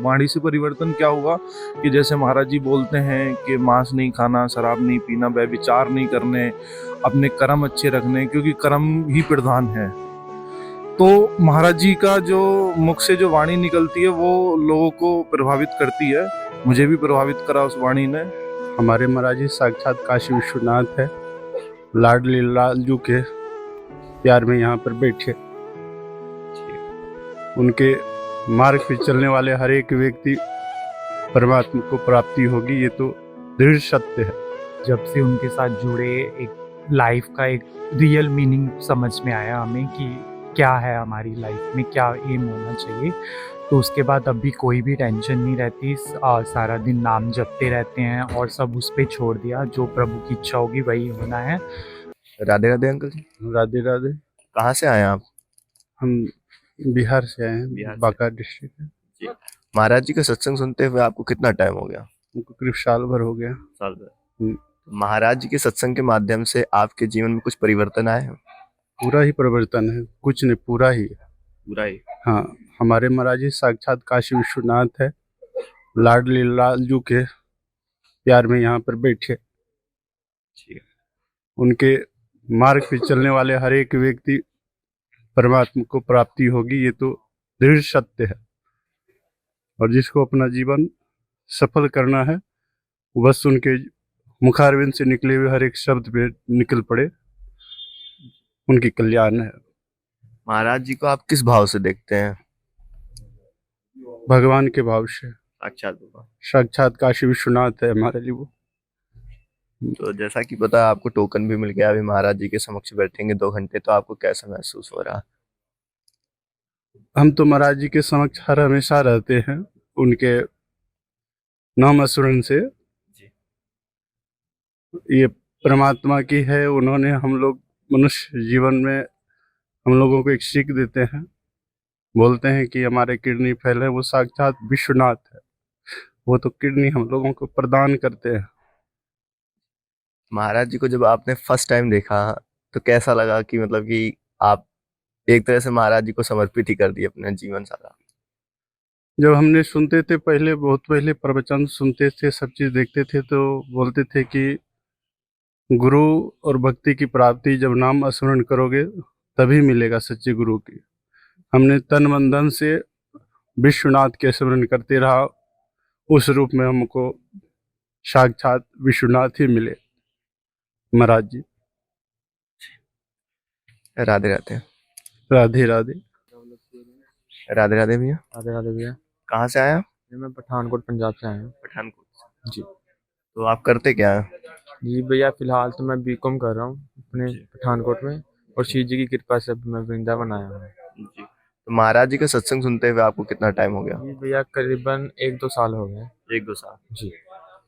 वाणी से परिवर्तन क्या हुआ कि जैसे महाराज जी बोलते हैं कि मांस नहीं खाना, शराब नहीं पीना, व्यभिचार नहीं करने, अपने कर्म अच्छे रखने, क्योंकि कर्म ही प्रधान है। तो महाराज जी का जो मुख से जो वाणी निकलती है वो लोगों को प्रभावित करती है। मुझे भी प्रभावित करा उस वाणी ने। हमारे महाराज जी साक्षात काशी विश्वनाथ है। लाडली लालजू के प्यार में यहाँ पर बैठे। उनके मार्ग पे चलने वाले हर एक व्यक्ति परमात्मा को प्राप्ति होगी, ये तो दृढ़ सत्य है। जब से उनके साथ जुड़े एक लाइफ का एक रियल मीनिंग समझ में आया हमें कि क्या है हमारी लाइफ में, क्या एम होना चाहिए। तो उसके बाद अभी कोई भी टेंशन नहीं रहती, सारा दिन नाम जपते रहते हैं और सब उस पे छोड़ दिया। जो प्रभु की इच्छा होगी वही होना है। राधे राधे अंकल जी। राधे राधे। कहाँ से आए आप? हम बिहार से आए हैं, बिहार से। बांका डिस्ट्रिक्ट है। जी। महाराज जी का सत्संग सुनते हुए आपको कितना टाइम हो गया? उनको करीब साल भर हो गया। साल भर। महाराज जी के सत्संग के माध्यम से आपके जीवन में कुछ परिवर्तन आए हैं? पूरा ही परिवर्तन है, कुछ नहीं, पूरा ही। पूरा ही। हाँ, हमारे महाराज जी साक्षात काशी विश्वनाथ है। लाडली लालजू के प्यार में यहाँ पर बैठे। उनके मार्ग पे चलने वाले हर एक व्यक्ति परमात्मा को प्राप्ति होगी, ये तो दृढ़ सत्य है। और जिसको अपना जीवन सफल करना है, बस उनके मुखारविंद से निकले हुए हर एक शब्द पे निकल पड़े, उनकी कल्याण है। महाराज जी को आप किस भाव से देखते हैं? भगवान के भाव से। साक्षात काशी विश्वनाथ है हमारे लिए वो। तो जैसा कि पता है आपको टोकन भी मिल गया, अभी महाराज जी के समक्ष बैठेंगे 2 घंटे, तो आपको कैसा महसूस हो रहा? हम तो महाराज जी के समक्ष हर हमेशा रहते हैं, उनके नाम स्मरण से। ये परमात्मा की है, उन्होंने हम लोग मनुष्य जीवन में हम लोगों को एक सीख देते हैं। बोलते हैं कि हमारे किडनी फेल है, वो साक्षात विश्वनाथ है, वो तो किडनी हम लोगों को प्रदान करते हैं। महाराज जी को जब आपने फर्स्ट टाइम देखा तो कैसा लगा कि मतलब कि आप एक तरह से महाराज जी को समर्पित ही कर दिए अपना जीवन सारा? जब हमने सुनते थे पहले, बहुत पहले प्रवचन सुनते थे, सब चीज देखते थे, तो बोलते थे कि गुरु और भक्ति की प्राप्ति जब नाम स्मरण करोगे तभी मिलेगा सच्चे गुरु की। हमने तन मन धन से विश्वनाथ के स्मरण करते रहा, उस रूप में हमको साक्षात विश्वनाथ ही मिले महाराज जी। राधे राधे। राधे राधे। राधे राधे भैया। राधे राधे भैया। कहाँ से आए आप? मैं पठानकोट पंजाब से आया हूँ। पठानकोट जी। तो आप करते क्या हैं? जी भैया, फिलहाल तो मैं बीकॉम कर रहा हूँ अपने पठानकोट में, और शिव जी की कृपा से मैं वृंदावन आया हूँ। जी। तो महाराज जी का सत्संग सुनते हुए आपको कितना टाइम हो गया? जी भैया, करीबन 1-2 साल हो गए। 1-2 साल। जी।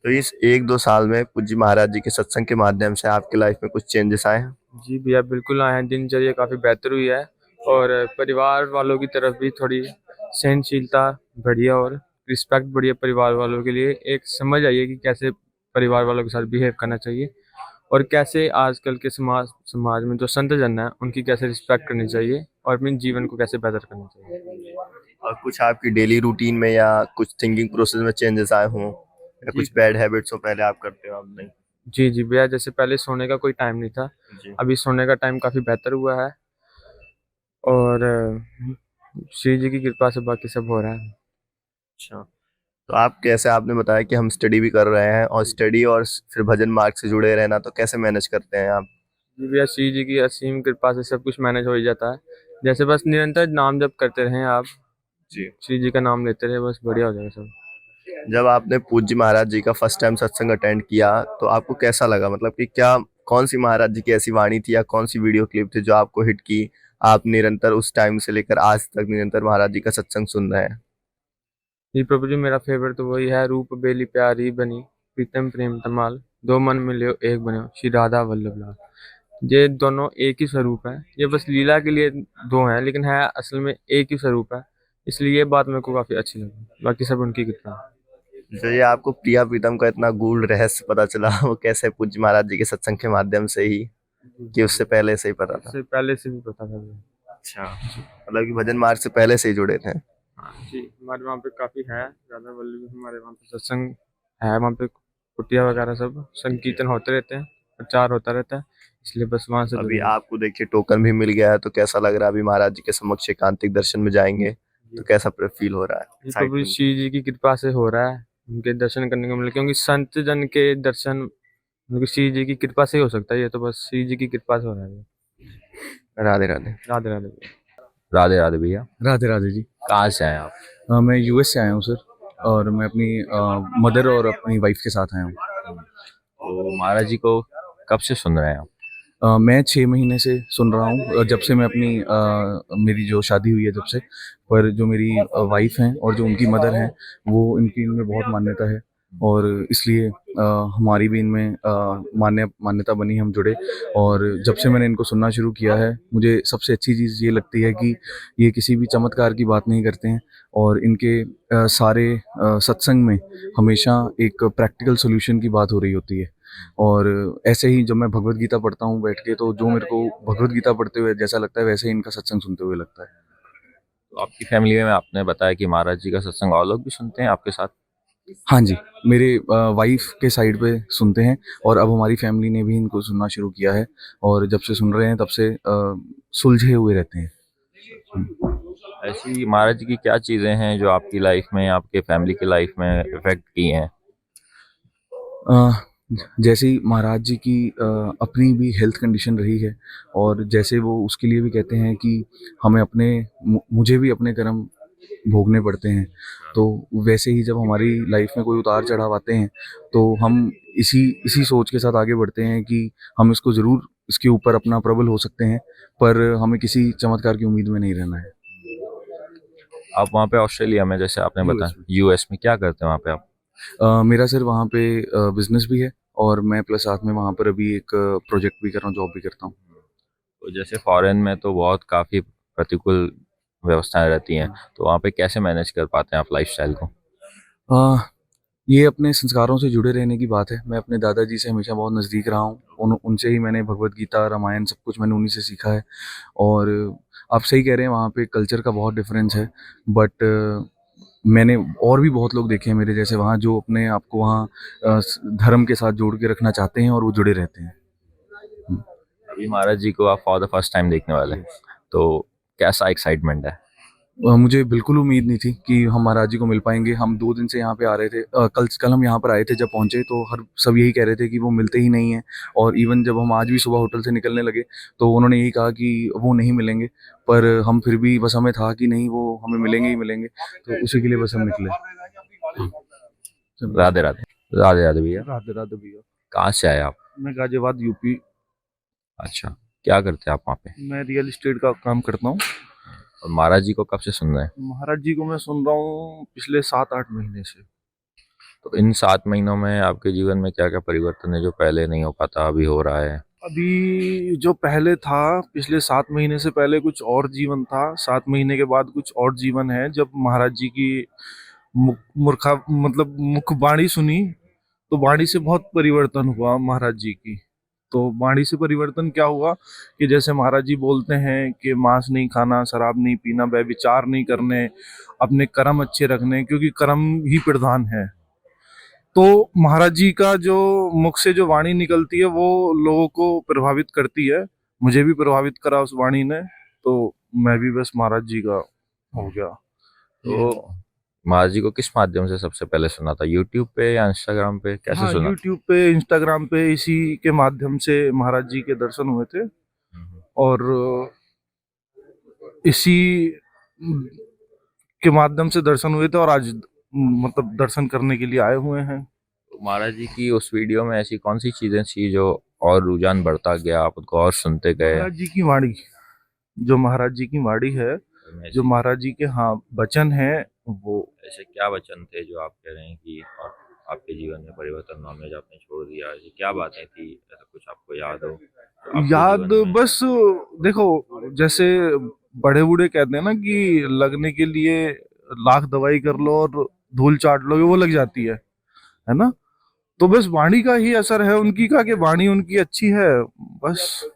तो इस 1-2 साल में पूज्य महाराज जी के सत्संग के माध्यम से आपकी लाइफ में कुछ चेंजेस आए हैं? जी भैया, बिल्कुल आए हैं। दिनचर्या काफ़ी बेहतर हुई है, और परिवार वालों की तरफ भी थोड़ी सहनशीलता बढ़ी है, और रिस्पेक्ट बढ़ी है परिवार वालों के लिए। एक समझ आई है कि कैसे परिवार वालों के साथ बिहेव करना चाहिए, और कैसे आजकल के समाज में जो संत जन है उनकी कैसे रिस्पेक्ट करनी चाहिए, और अपने जीवन को कैसे बेहतर करना चाहिए। और कुछ आपकी डेली रूटीन में या कुछ थिंकिंग प्रोसेस में चेंजेस आए हों, या कुछ बैड हैबिट्स हो पहले आप करते हो अब नहीं? जी जी भैया, जैसे पहले सोने का कोई टाइम नहीं था, अभी सोने का टाइम काफ़ी बेहतर हुआ है, और श्री जी की कृपा से बाकी सब हो रहा है। अच्छा, तो आप कैसे, आपने बताया कि हम स्टडी भी कर रहे हैं, और स्टडी और फिर भजन मार्ग से जुड़े रहना, तो कैसे मैनेज करते हैं आप? जी भैया, श्री जी की असीम कृपा से सब कुछ मैनेज हो ही जाता है। जैसे बस निरंतर नाम जप करते रहें आप, जी। श्री जी का नाम लेते रहे, बस बढ़िया हो जाएगा सब। जब आपने पूज्य महाराज जी का फर्स्ट टाइम सत्संग अटेंड किया तो आपको कैसा लगा? मतलब कि क्या, कौन सी महाराज जी की ऐसी वाणी थी या कौन सी वीडियो क्लिप थी जो आपको हिट की, आप निरंतर उस टाइम से लेकर आज तक निरंतर महाराज जी का सत्संग सुन रहे हैं? जी प्रभु जी, मेरा फेवरेट तो वही है, रूप बेली प्यारी बनी, प्रीतम प्रेम तमाल, दो मन मिले एक बने, श्री राधा वल्लभ लाल। ये दोनों एक ही स्वरूप है, ये बस लीला के लिए दो हैं, लेकिन है असल में एक ही स्वरूप है। इसलिए ये बात मेरे को काफी अच्छी लगी, बाकी सब उनकी कृपा है। जो ये आपको प्रिया प्रीतम का इतना गूढ़ रहस्य पता चला, वो कैसे? पूज्य महाराज जी के सत्संग के माध्यम से ही, कि उससे पहले से ही पता था? उससे पहले से भी पता था। अच्छा, मतलब कि भजन मार्ग से पहले से ही जुड़े थे? हाँ जी, हमारे वहाँ पे काफ़ी है ज़्यादा वैल्यू, हमारे वहाँ पे सत्संग है, वहाँ पे कुटिया वगैरह सब संकीर्तन होते रहते हैं, प्रचार होता रहता है, इसलिए बस वहाँ से अभी दूर आपको देखिए टोकन भी मिल गया है, तो कैसा लग रहा है? अभी महाराज जी के समक्ष एकांतिक दर्शन में जाएंगे तो कैसा फील हो रहा है? ये तो भी एक्साइटमेंट? शिव जी की कृपा से हो रहा है, उनके दर्शन करने को मिले, क्योंकि संत जन के दर्शन उनकी शिव जी की कृपा से ही हो सकता है, ये तो बस शिव जी की कृपा से हो रहा है। राधे राधे। राधे राधे। राधे राधे भैया। राधे राधे जी। कहाँ से हैं आप? मैं यूएस से आया हूँ सर, और मैं अपनी मदर और अपनी वाइफ के साथ आया हूँ। तो महाराज जी को कब से सुन रहे हैं आप? मैं 6 महीने से सुन रहा हूँ, जब से मैं अपनी मेरी जो शादी हुई है जब से। पर जो मेरी वाइफ हैं और जो उनकी मदर हैं, वो इनमें बहुत मान्यता है, और इसलिए हमारी भी इनमें मान्यता बनी, हम जुड़े। और जब से मैंने इनको सुनना शुरू किया है, मुझे सबसे अच्छी चीज़ ये लगती है कि ये किसी भी चमत्कार की बात नहीं करते हैं, और इनके सारे सत्संग में हमेशा एक प्रैक्टिकल सॉल्यूशन की बात हो रही होती है। और ऐसे ही जब मैं भगवत गीता पढ़ता हूँ बैठ के, तो जो मेरे को भगवत गीता पढ़ते हुए जैसा लगता है, वैसे ही इनका सत्संग सुनते हुए लगता है। तो आपकी फैमिली में आपने बताया कि महाराज जी का सत्संग और लोग भी सुनते हैं आपके साथ? हाँ जी, मेरे वाइफ के साइड पे सुनते हैं, और अब हमारी फैमिली ने भी इनको सुनना शुरू किया है, और जब से सुन रहे हैं तब से सुलझे हुए रहते हैं। ऐसी महाराज जी की क्या चीजें हैं जो आपकी लाइफ में, आपके फैमिली की लाइफ में इफेक्ट की हैं? अ, जैसे ही महाराज जी की अपनी भी हेल्थ कंडीशन रही है, और जैसे वो उसके लिए भी कहते हैं कि हमें मुझे भी अपने कर्म भोगने पड़ते हैं, तो वैसे ही जब हमारी लाइफ में कोई उतार चढ़ाव आते हैं, तो हम इसी इसी सोच के साथ आगे बढ़ते हैं कि हम इसके ऊपर अपना प्रबल हो सकते हैं, पर हमें किसी चमत्कार की उम्मीद में नहीं रहना है। आप वहाँ पे ऑस्ट्रेलिया में, जैसे आपने बताया यूएस में, क्या करते हैं वहाँ पे आप? मेरा सर वहाँ पे बिजनेस भी है, और मैं प्लस साथ में वहाँ पर अभी एक प्रोजेक्ट भी कर रहा हूँ, जॉब भी करता हूँ। तो जैसे फॉरेन में तो बहुत काफ़ी प्रतिकूल व्यवस्थाएं रहती हैं, तो वहाँ पे कैसे मैनेज कर पाते हैं आप लाइफस्टाइल को? अ, ये अपने संस्कारों से जुड़े रहने की बात है। मैं अपने दादाजी से हमेशा बहुत नज़दीक रहा हूँ, उनसे ही मैंने भगवत गीता, रामायण सब कुछ मैंने उन्हीं से सीखा है। और आप सही कह रहे हैं, वहाँ पे कल्चर का बहुत डिफरेंस है, बट मैंने और भी बहुत लोग देखे हैं मेरे जैसे वहाँ, जो अपने आप को वहाँ धर्म के साथ जोड़ के रखना चाहते हैं, और वो जुड़े रहते हैं। अभी महाराज जी को आप फॉर द फर्स्ट टाइम देखने वाले हैं, तो कैसा एक्साइटमेंट है? मुझे बिल्कुल उम्मीद नहीं थी कि हम महाराज जी को मिल पाएंगे। हम 2 दिन से यहाँ पे आ रहे थे, कल हम यहाँ पर आए थे। जब पहुँचे तो सब यही कह रहे थे कि वो मिलते ही नहीं हैं, और इवन जब हम आज भी सुबह होटल से निकलने लगे, तो उन्होंने यही कहा कि वो नहीं मिलेंगे। पर हम फिर भी, बस हमें था कि नहीं, वो हमें मिलेंगे ही मिलेंगे, तो उसी के लिए बस हम निकले। राधे राधे। राधे राधे भैया। राधे राधे भैया। कहाँ से आए आप? मैं गाजियाबाद यूपी। अच्छा, क्या करते हैं आप वहाँ पे? मैं रियल एस्टेट का काम करता हूँ। और महाराज जी को कब से सुन रहे हैं? महाराज जी को मैं सुन रहा हूँ पिछले 7-8 महीने से। तो इन 7 महीनों में आपके जीवन में क्या क्या परिवर्तन है जो पहले नहीं हो पाता, अभी हो रहा है? अभी जो पहले था, पिछले 7 महीने से पहले कुछ और जीवन था, 7 महीने के बाद कुछ और जीवन है। जब महाराज जी की मुख वाणी सुनी, तो वाणी से बहुत परिवर्तन हुआ महाराज जी की। तो वाणी से परिवर्तन क्या हुआ कि जैसे महाराज जी बोलते हैं कि मांस नहीं खाना, शराब नहीं पीना, व्यभिचार नहीं करने, अपने कर्म अच्छे रखने, क्योंकि कर्म ही प्रधान है। तो महाराज जी का जो मुख से जो वाणी निकलती है, वो लोगों को प्रभावित करती है। मुझे भी प्रभावित करा उस वाणी ने, तो मैं भी बस महाराज जी का हो गया। तो महाराज जी को किस माध्यम से सबसे पहले सुना था? यूट्यूब पे या इंस्टाग्राम पे, कैसे हाँ, सुना? यूट्यूब पे, इंस्टाग्राम पे, इसी के माध्यम से महाराज जी के दर्शन हुए थे, और इसी के माध्यम से दर्शन हुए थे, और आज मतलब दर्शन करने के लिए आए हुए हैं। तो महाराज जी की उस वीडियो में ऐसी कौन सी चीजें थी जो और रुझान बढ़ता गया, आप उनको और सुनते गए? महाराज जी की वाणी, जो महाराज जी की वाणी है, जो महाराज जी के वचन है, वो ऐसे क्या वचन थे जो आप कह रहे हैं कि और आपके जीवन में परिवर्तन नॉनवेज आपने छोड़ दिया? ऐसी क्या बातें थी, ऐसा कुछ आपको याद हो जो आपके याद, जीवन में? बस देखो, जैसे बड़े बूढ़े कहते हैं ना कि लगने के लिए लाख दवाई कर लो और धूल चाट लोगे, वो लग जाती है ना। तो बस वाणी का ही असर है उनकी का, कि वाणी उनकी अच्छी है, बस।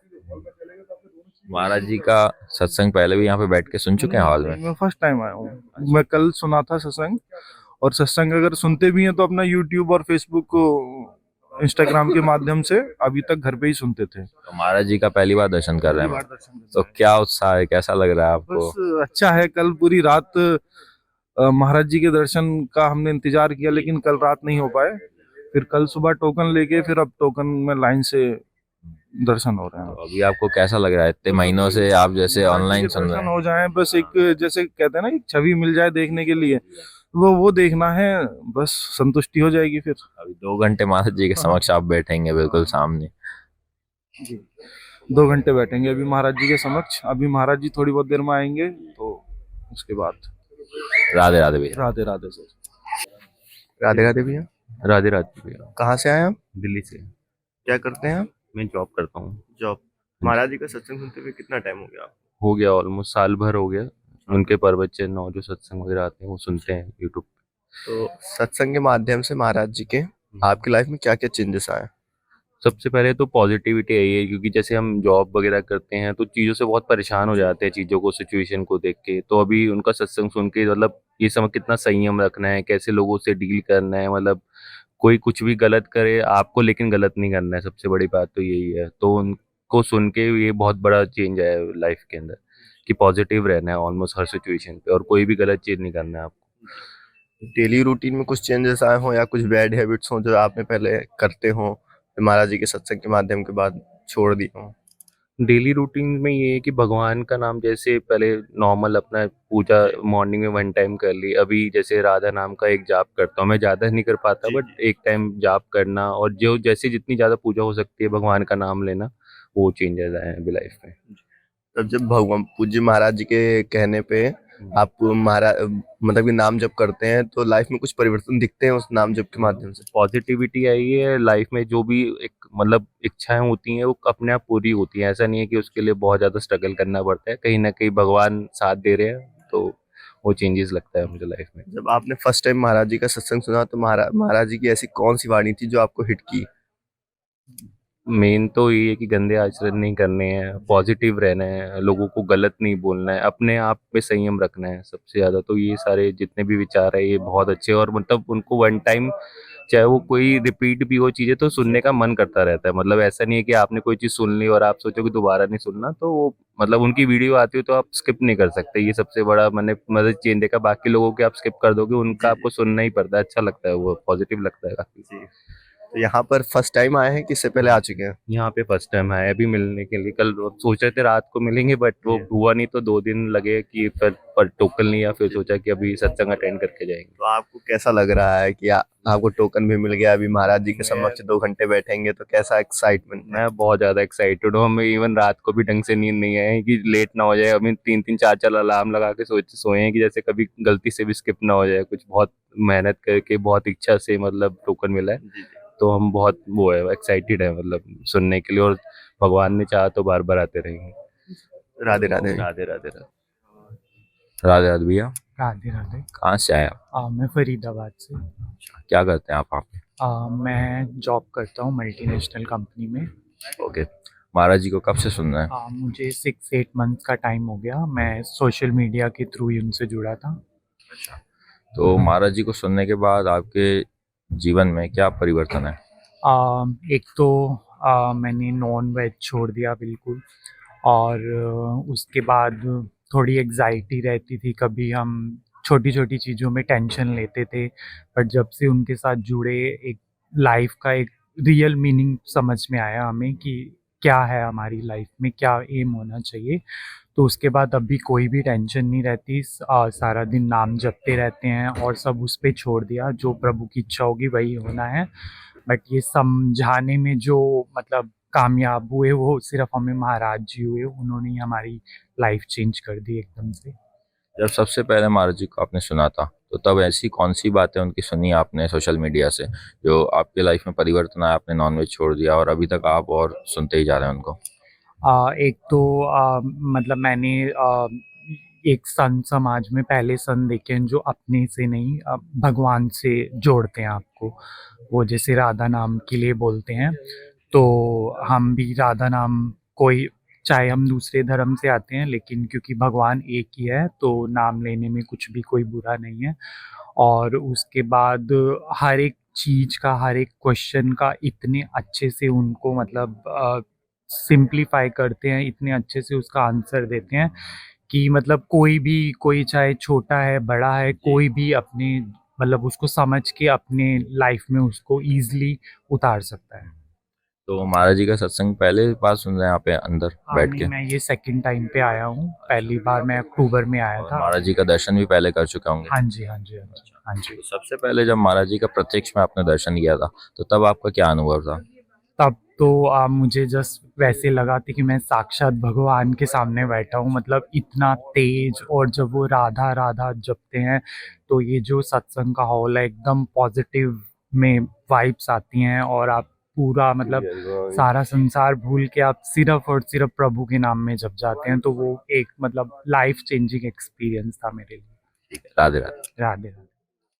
महाराज जी का सत्संग पहले भी यहाँ पे बैठ के सुन चुके हैं हॉल में? मैं फर्स्ट टाइम आया हूँ। मैं कल सुना था सत्संग, और सत्संग अगर सुनते भी हैं तो अपना यूट्यूब और फेसबुक को, इंस्टाग्राम के माध्यम से अभी तक घर पे ही सुनते थे। तो महाराज जी का पहली बार दर्शन कर रहे पहली हैं, बार दर्शन कर तो रहे हैं। क्या उत्साह है, कैसा लग रहा है आपको? बस अच्छा है। कल पूरी रात महाराज जी के दर्शन का हमने इंतजार किया, लेकिन कल रात नहीं हो पाए। फिर कल सुबह टोकन लेके, फिर अब टोकन में लाइन से दर्शन हो रहे हैं। तो अभी आपको कैसा लग रहा है इतने महीनों से आप जैसे महाराज जी ऑनलाइन के सुन रहे दर्शन हैं? हो जाए, बस एक जैसे कहते हैं ना, एक छवि मिल जाए देखने के लिए, वो देखना है, बस संतुष्टि हो जाएगी फिर। अभी 2 घंटे महाराज जी के समक्ष आप बैठेंगे बिल्कुल सामने। जी, 2 घंटे बैठेंगे अभी महाराज जी के समक्ष। अभी महाराज जी थोड़ी बहुत देर में आएंगे, तो उसके बाद राधे राधे भैया। राधे राधे सर। राधे राधे भैया। राधे राधे भैया। कहाँ से आए आप? दिल्ली से। क्या करते हैं आप? मैं जॉब करता हूँ। जॉब। महाराज जी का सत्संग सुनते हुए कितना टाइम हो गया आपको? हो गया ऑलमोस्ट साल भर हो गया। उनके प्रवचन और जो सत्संग वगैरह आते हैं वो सुनते हैं यूट्यूब पे। तो सत्संग के माध्यम से महाराज जी के आपकी लाइफ में क्या क्या चेंजेस आए? सबसे पहले तो पॉजिटिविटी यही है, क्योंकि जैसे हम जॉब वगैरह करते हैं तो चीज़ों से बहुत परेशान हो जाते हैं, चीज़ों को, सिचुएशन को देख के। तो अभी उनका सत्संग सुन के मतलब ये समझ कितना संयम रखना है, कैसे लोगों से डील करना है, मतलब कोई कुछ भी गलत करे आपको, लेकिन गलत नहीं करना है। सबसे बड़ी बात तो यही है। तो उनको सुन के ये बहुत बड़ा चेंज आया लाइफ के अंदर, कि पॉजिटिव रहना है ऑलमोस्ट हर सिचुएशन पे, और कोई भी गलत चीज़ नहीं करना है आपको। डेली रूटीन में कुछ चेंजेस आए हो, या कुछ बैड हैबिट्स हो जो आपने पहले करते हो, फिर महाराज जी के सत्संग के माध्यम के बाद छोड़ दिए हो? डेली रूटीन में ये है कि भगवान का नाम, जैसे पहले नॉर्मल अपना पूजा मॉर्निंग में 1 टाइम कर ली, अभी जैसे राधा नाम का एक जाप करता हूँ। मैं ज़्यादा नहीं कर पाता, बट एक टाइम जाप करना, और जो जैसे जितनी ज़्यादा पूजा हो सकती है भगवान का नाम लेना, वो चेंजेस आए हैं अभी लाइफ में। तब जब भगवान पूज्य महाराज जी के कहने पे आप महाराज मतलब कि नाम जप करते हैं, तो लाइफ में कुछ परिवर्तन दिखते हैं उस नाम जप के माध्यम से? पॉजिटिविटी आई है लाइफ में। जो भी एक मतलब इच्छाएं होती हैं वो अपने आप पूरी होती हैं। ऐसा नहीं है कि उसके लिए बहुत ज़्यादा स्ट्रगल करना पड़ता है, कहीं ना कहीं भगवान साथ दे रहे हैं, तो वो चेंजेस लगता है मुझे लाइफ में। जब आपने फर्स्ट टाइम महाराज जी का सत्संग सुना, तो महाराज जी की ऐसी कौन सी वाणी थी जो आपको हिट की? मेन तो ये है कि गंदे आचरण नहीं करने हैं, पॉजिटिव रहना है, लोगों को गलत नहीं बोलना है, अपने आप पे संयम रखना है सबसे ज़्यादा। तो ये सारे जितने भी विचार है ये बहुत अच्छे हैं, और मतलब उनको 1 टाइम, चाहे वो कोई रिपीट भी हो चीज़ें, तो सुनने का मन करता रहता है। मतलब ऐसा नहीं है कि आपने कोई चीज़ सुन ली और आप सोचो कि दोबारा नहीं सुनना, तो वो मतलब उनकी वीडियो आती हो तो आप स्किप नहीं कर सकते। ये सबसे बड़ा मैंने मतलब चेंज देखा। बाकी लोगों के आप स्किप कर दोगे, उनका आपको सुनना ही पड़ता है। अच्छा लगता है, वो पॉजिटिव लगता है काफी। तो यहाँ पर फर्स्ट टाइम आए हैं कि इससे पहले आ चुके हैं? यहाँ पे फर्स्ट टाइम आए अभी मिलने के लिए। कल सोच रहे थे रात को मिलेंगे, बट वो हुआ नहीं, तो 2 दिन लगे कि फिर पर टोकन लिया, फिर सोचा कि अभी सत्संग अटेंड करके जाएंगे। तो आपको कैसा लग रहा है कि आपको टोकन भी मिल गया, अभी महाराज जी के समक्ष 2 घंटे बैठेंगे, तो कैसा एक्साइटमेंट है? मैं बहुत ज़्यादा एक्साइटेड हूँ। हमें इवन रात को भी ढंग से नींद नहीं आई कि लेट ना हो जाए। अभी 3-3 4-4 अलार्म लगा के सोए हैं कि जैसे कभी गलती से भी स्किप ना हो जाए। कुछ बहुत मेहनत करके, बहुत इच्छा से मतलब टोकन मिला है, तो हम बहुत वो है, एक्साइटेड है मतलब सुनने के लिए, और भगवान ने चाहा तो बार बार आते रहेंगे। राधे राधे। राधे राधे राधे। राधे राधे भैया। राधे राधे। कहाँ से आए आप? मैं फरीदाबाद से। क्या करते हैं आप वहाँ पे? मैं जॉब करता हूँ मल्टीनेशनल कंपनी में। ओके। महाराज जी को कब से सुन रहे हैं? मुझे 6-8 मंथ्स का टाइम हो गया। मैं सोशल मीडिया के थ्रू ही उनसे जुड़ा था। तो महाराज जी को सुनने के बाद आपके जीवन में क्या परिवर्तन है? एक तो मैंने नॉन वेज छोड़ दिया बिल्कुल, और उसके बाद थोड़ी एग्जाइटी रहती थी, कभी हम छोटी छोटी चीज़ों में टेंशन लेते थे। बट जब से उनके साथ जुड़े, एक लाइफ का एक रियल मीनिंग समझ में आया हमें कि क्या है हमारी लाइफ में, क्या एम होना चाहिए। तो उसके बाद अभी कोई भी टेंशन नहीं रहती। सारा दिन नाम जपते रहते हैं, और सब उस पे छोड़ दिया, जो प्रभु की इच्छा होगी वही होना है। बट ये समझाने में जो मतलब कामयाब हुए, वो सिर्फ हमें महाराज जी हुए। उन्होंने ही हमारी लाइफ चेंज कर दी एकदम से। जब सबसे पहले महाराज जी को आपने सुना था, तो तब ऐसी कौन सी बातें उनकी सुनी आपने सोशल मीडिया से जो आपके लाइफ में परिवर्तन आया? आपने नॉनवेज छोड़ दिया और अभी तक आप और सुनते ही जा रहे हैं उनको। एक तो मतलब मैंने एक संत समाज में पहले संत देखे हैं जो अपने से नहीं, भगवान से जोड़ते हैं आपको। वो जैसे राधा नाम के लिए बोलते हैं, तो हम भी राधा नाम कोई चाहे हम दूसरे धर्म से आते हैं, लेकिन क्योंकि भगवान एक ही है तो नाम लेने में कुछ भी कोई बुरा नहीं है। और उसके बाद हर एक चीज़ का, हर एक क्वेश्चन का इतने अच्छे से उनको मतलब सिंप्लीफाई करते हैं, इतने अच्छे से उसका आंसर देते हैं कि मतलब कोई चाहे छोटा है, बड़ा है, कोई भी अपने मतलब उसको समझ के अपने लाइफ में उसको ईज़िली उतार सकता है। तो महाराज जी का सत्संग पहले बार सुन रहे हैं यहाँ पे अंदर बैठ नहीं, के? मैं ये सेकंड टाइम पे आया हूँ, पहली बार मैं अक्टूबर में आया और था। महाराज जी का दर्शन भी पहले कर चुके होंगे? हाँ जी, हाँ जी, हाँ जी, हाँ जी। तो सबसे पहले जब महाराज जी का प्रत्यक्ष में आपने दर्शन किया था, तो तब आपका क्या अनुभव था? तब तो मुझे जस्ट वैसे लगा था कि मैं साक्षात भगवान के सामने बैठा हूँ, मतलब इतना तेज। और जब वो राधा राधा जपते हैं तो ये जो सत्संग का हॉल है एकदम पॉजिटिव में वाइब्स आती हैं, और आप पूरा मतलब सारा संसार भूल के आप सिर्फ और सिर्फ प्रभु के नाम में जप जाते हैं। तो वो एक मतलब लाइफ चेंजिंग एक्सपीरियंस था मेरे लिए। राधे राधे। राधे राधे।